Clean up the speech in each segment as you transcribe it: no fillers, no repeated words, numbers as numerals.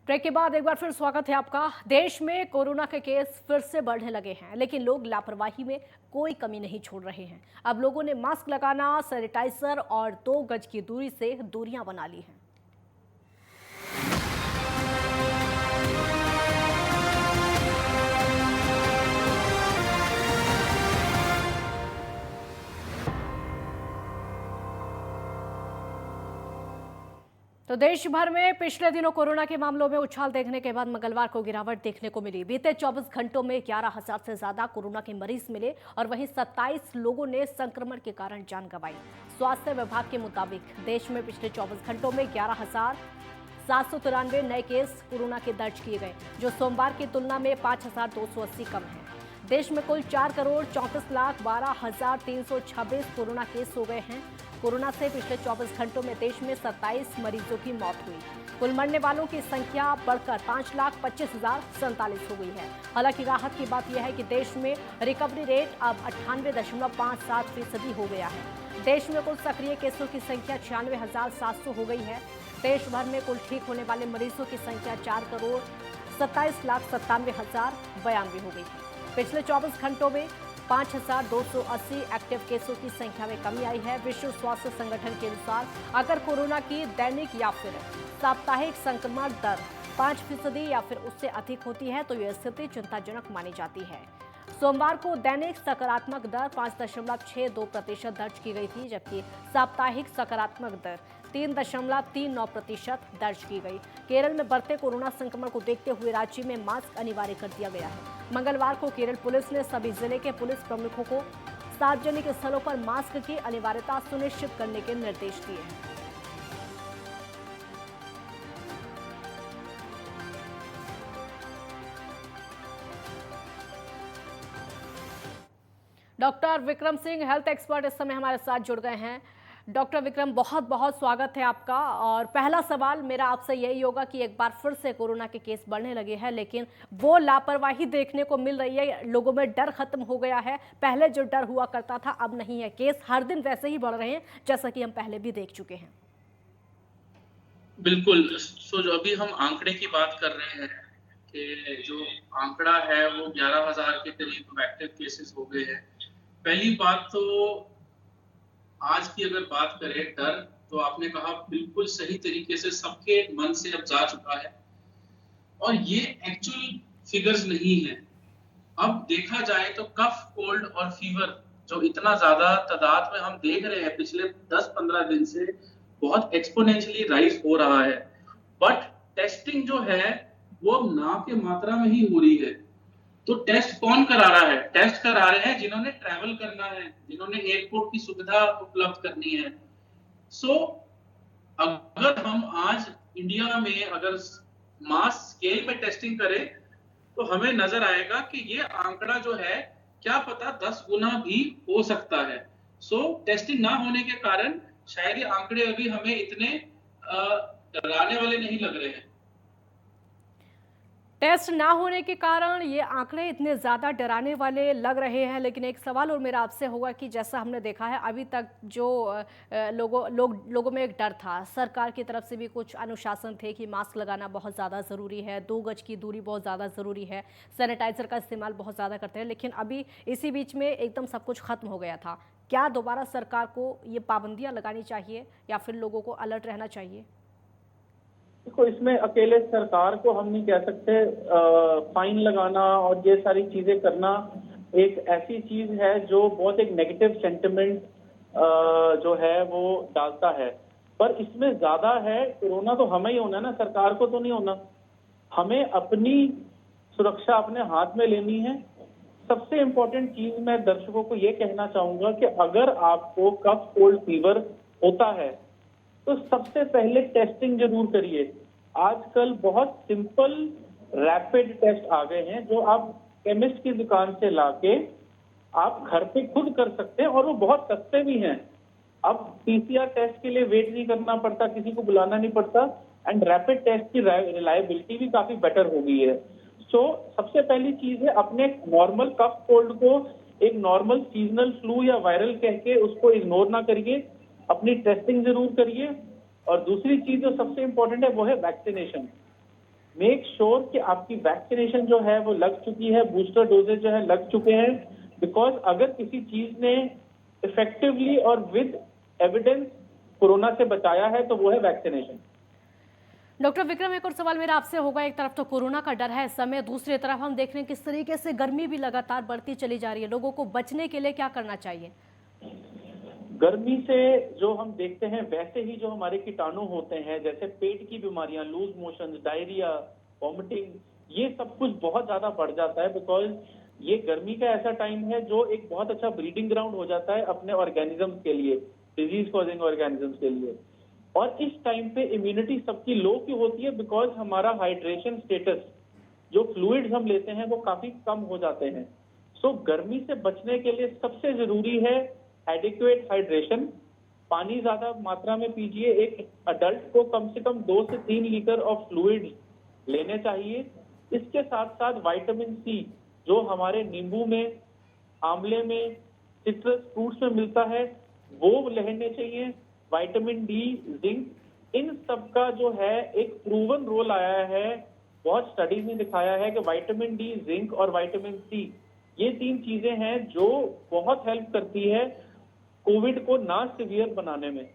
Break के बाद एक बार फिर स्वागत है आपका। देश में कोरोना के केस फिर से बढ़ने लगे हैं, लेकिन लोग लापरवाही में कोई कमी नहीं छोड़ रहे हैं। अब लोगों ने मास्क लगाना, सैनिटाइजर और 2 गज की दूरी से दूरियां बना ली हैं। तो देश भर में पिछले दिनों कोरोना के मामलों में उछाल देखने के बाद मंगलवार को गिरावट देखने को मिली। बीते 24 घंटों में 11,000 से ज्यादा कोरोना के मरीज मिले और वहीं 27 लोगों ने संक्रमण के कारण जान गंवाई। स्वास्थ्य विभाग के मुताबिक देश में पिछले 24 घंटों में 11,793 नए केस कोरोना के दर्ज किए गए, जो सोमवार की तुलना में 5,280 कम है। देश में कुल 4,34,12,326 कोरोना केस हो गए हैं। कोरोना से पिछले 24 घंटों में देश में 27 मरीजों की मौत हुई। कुल मरने वालों की संख्या बढ़कर 5,25,047 हो गई है। हालांकि राहत की बात यह है कि देश में रिकवरी रेट अब 98.57% हो गया है। देश में कुल सक्रिय केसों की संख्या 96,700 हो गई है। देश भर में कुल ठीक होने वाले मरीजों की संख्या 4,27,97,092 हो गई है। पिछले 24 घंटों में 5,280 एक्टिव केसों की संख्या में कमी आई है। विश्व स्वास्थ्य संगठन के अनुसार अगर कोरोना की दैनिक या फिर साप्ताहिक संक्रमण दर 5% या फिर उससे अधिक होती है तो यह स्थिति चिंताजनक मानी जाती है। सोमवार को दैनिक सकारात्मक दर 5.62% दर्ज की गई थी, जबकि साप्ताहिक सकारात्मक दर 3.39% दर्ज की गई। केरल में बढ़ते कोरोना संक्रमण को देखते हुए राज्य में मास्क अनिवार्य कर दिया गया है। मंगलवार को केरल पुलिस ने सभी जिले के पुलिस प्रमुखों को सार्वजनिक स्थलों पर मास्क की अनिवार्यता सुनिश्चित करने के निर्देश दिए हैं। Doctor Vikram Singh, health expert, इस समय हमारे साथ जुड़ गए हैं। डॉक्टर विक्रम, बहुत बहुत स्वागत है आपका। और पहला सवाल मेरा आपसे यही होगा कि एक बार फिर से कोरोना के केस बढ़ने लगे हैं, लेकिन वो लापरवाही देखने को मिल रही है। लोगों में डर खत्म हो गया है। पहले जो डर हुआ करता था अब नहीं है। केस हर दिन वैसे ही बढ़ रहे हैं जैसा कि हम पहले भी देख चुके हैं। बिल्कुल। जो अभी हम आंकड़े की बात कर रहे हैं कि जो आंकड़ा है वो 11,000 के करीब एक्टिव केसेस हो गए हैं। पहली बात तो आज की अगर बात करें डर, तो आपने कहा बिल्कुल सही तरीके से सबके मन से अब जा चुका है और ये एक्चुअल फिगर्स नहीं है। अब देखा जाए तो कफ, कोल्ड और फीवर जो इतना ज्यादा तादाद में हम देख रहे हैं पिछले 10-15 दिन से, बहुत एक्सपोनेंशियली राइज हो रहा है। बट टेस्टिंग जो है वो ना के मात्रा में ही हो रही है। तो टेस्ट कौन करा रहा है? टेस्ट करा रहे हैं जिन्होंने ट्रैवल करना है, जिन्होंने एयरपोर्ट की सुविधा उपलब्ध करनी है। सो अगर हम आज इंडिया में अगर मास स्केल में टेस्टिंग करें तो हमें नजर आएगा कि ये आंकड़ा जो है क्या पता 10 गुना भी हो सकता है। सो टेस्टिंग ना होने के कारण शायद ये आंकड़े अभी हमें इतने डराने वाले नहीं लग रहे हैं। टेस्ट ना होने के कारण ये आंकड़े इतने ज़्यादा डराने वाले लग रहे हैं, लेकिन एक सवाल और मेरा आपसे होगा कि जैसा हमने देखा है अभी तक जो लोगों में एक डर था, सरकार की तरफ से भी कुछ अनुशासन थे कि मास्क लगाना बहुत ज़्यादा ज़रूरी है, 2 गज की दूरी बहुत ज़्यादा ज़रूरी है, सैनिटाइज़र का इस्तेमाल बहुत ज़्यादा करते हैं, लेकिन अभी इसी बीच में एकदम सब कुछ खत्म हो गया था। क्या दोबारा सरकार को ये पाबंदियाँ लगानी चाहिए या फिर लोगों को अलर्ट रहना चाहिए? देखो, इसमें अकेले सरकार को हम नहीं कह सकते। फाइन लगाना और ये सारी चीजें करना एक ऐसी चीज है जो बहुत एक नेगेटिव सेंटिमेंट जो है वो डालता है। पर इसमें ज्यादा है, कोरोना तो हमें ही होना है ना, सरकार को तो नहीं होना। हमें अपनी सुरक्षा अपने हाथ में लेनी है। सबसे इम्पोर्टेंट चीज मैं दर्शकों को ये कहना चाहूंगा कि अगर आपको कफ, कोल्ड, फीवर होता है तो सबसे पहले टेस्टिंग जरूर करिए। आजकल बहुत सिंपल रैपिड टेस्ट आ गए हैं जो आप केमिस्ट की दुकान से लाके आप घर पे खुद कर सकते हैं और वो बहुत सस्ते भी हैं। अब पीसीआर टेस्ट के लिए वेट नहीं करना पड़ता, किसी को बुलाना नहीं पड़ता एंड रैपिड टेस्ट की रिलायबिलिटी भी काफी बेटर हो गई है। सो सबसे पहली चीज है अपने नॉर्मल कफ कोल्ड को एक नॉर्मल सीजनल फ्लू या वायरल कह के उसको इग्नोर ना करिए, अपनी टेस्टिंग जरूर करिए। और दूसरी चीज जो सबसे इंपॉर्टेंट है वो है वैक्सीनेशन। मेक श्योर कि आपकी वैक्सीनेशन जो है वो लग चुकी है, बूस्टर डोजेज जो है लग चुके हैं, बिकॉज अगर किसी चीज ने इफेक्टिवली और विद एविडेंस कोरोना से बचाया है तो वो है वैक्सीनेशन। डॉक्टर विक्रम, एक और सवाल मेरा आपसे होगा। एक तरफ तो कोरोना का डर है इस समय, दूसरी तरफ हम देख रहे हैं किस तरीके से गर्मी भी लगातार बढ़ती चली जा रही है। लोगों को बचने के लिए क्या करना चाहिए? गर्मी से जो हम देखते हैं वैसे ही जो हमारे कीटाणु होते हैं, जैसे पेट की बीमारियां, लूज मोशन, डायरिया, वॉमिटिंग, ये सब कुछ बहुत ज्यादा बढ़ जाता है, बिकॉज ये गर्मी का ऐसा टाइम है जो एक बहुत अच्छा ब्रीडिंग ग्राउंड हो जाता है अपने ऑर्गेनिजम्स के लिए, डिजीज कॉजिंग ऑर्गेनिजम्स के लिए। और इस टाइम पे इम्यूनिटी सबकी लो क्यों होती है? बिकॉज हमारा हाइड्रेशन स्टेटस, जो फ्लूइड्स हम लेते हैं वो काफी कम हो जाते हैं। सो गर्मी से बचने के लिए सबसे जरूरी है एडिक्वेट हाइड्रेशन। पानी ज्यादा मात्रा में पीजिए। एक अडल्ट को कम से कम 2 से 3 लीटर ऑफ फ्लूइड लेने चाहिए। इसके साथ साथ विटामिन सी जो हमारे नींबू में, आंवले में, सिट्रस फ्रूट्स में मिलता है वो लेने चाहिए। विटामिन डी, जिंक, इन सब का जो है एक प्रूवन रोल आया है, बहुत स्टडीज ने दिखाया है कि विटामिन डी, जिंक और विटामिन सी, ये 3 चीजें हैं जो बहुत हेल्प करती है कोविड को ना सीवियर बनाने में।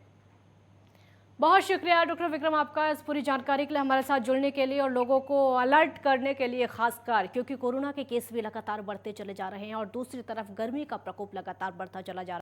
बहुत शुक्रिया डॉक्टर विक्रम आपका इस पूरी जानकारी के लिए, हमारे साथ जुड़ने के लिए और लोगों को अलर्ट करने के लिए, खासकर क्योंकि कोरोना के केस भी लगातार बढ़ते चले जा रहे हैं और दूसरी तरफ गर्मी का प्रकोप लगातार बढ़ता चला जा रहा है।